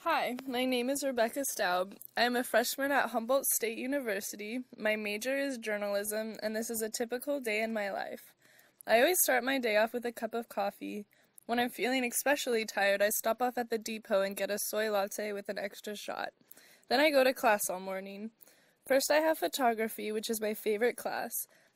Hi, my name is Rebecca Staub. I am a freshman at Humboldt State University. My major is journalism, and this is a typical day in my life. I always start my day off with a cup of coffee. When I'm feeling especially tired, I stop off at the depot and get a soy latte with an extra shot. Then I go to class all morning. First, I have photography, which is my favorite class.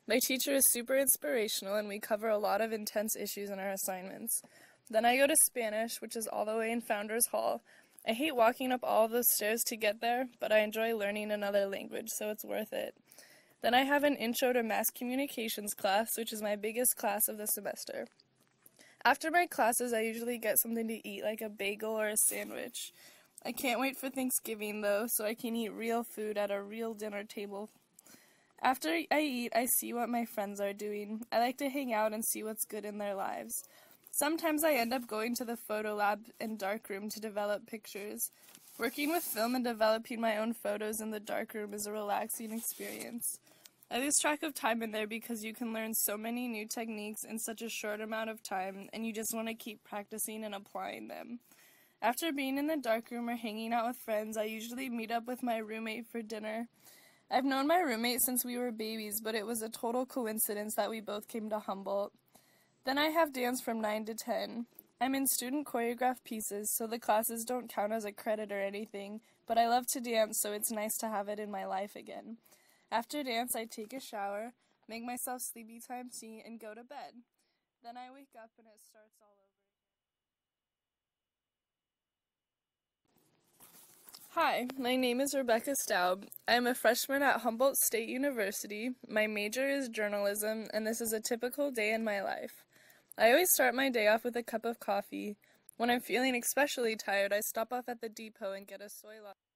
My teacher is super inspirational, and we cover a lot of intense issues in our assignments. Then I go to Spanish, which is all the way in Founders Hall. I hate walking up all of those stairs to get there, but I enjoy learning another language, so it's worth it. Then I have an Intro to Mass Communications class, which is my biggest class of the semester. After my classes, I usually get something to eat, like a bagel or a sandwich. I can't wait for Thanksgiving, though, so I can eat real food at a real dinner table. After I eat, I see what my friends are doing. I like to hang out and see what's good in their lives. Sometimes I end up going to the photo lab and darkroom to develop pictures. Working with film and developing my own photos in the darkroom is a relaxing experience. I lose track of time in there because you can learn so many new techniques in such a short amount of time, and you just want to keep practicing and applying them. After being in the darkroom or hanging out with friends, I usually meet up with my roommate for dinner. I've known my roommate since we were babies, but it was a total coincidence that we both came to Humboldt. Then I have dance from 9 to 10. I'm in student choreographed pieces, so the classes don't count as a credit or anything, but I love to dance, so it's nice to have it in my life again. After dance, I take a shower, make myself sleepy time tea, and go to bed. Then I wake up and it starts all over. Hi, my name is Rebecca Staub. I am a freshman at Humboldt State University. My major is journalism, and this is a typical day in my life. I always start my day off with a cup of coffee. When I'm feeling especially tired, I stop off at the depot and get a soy latte.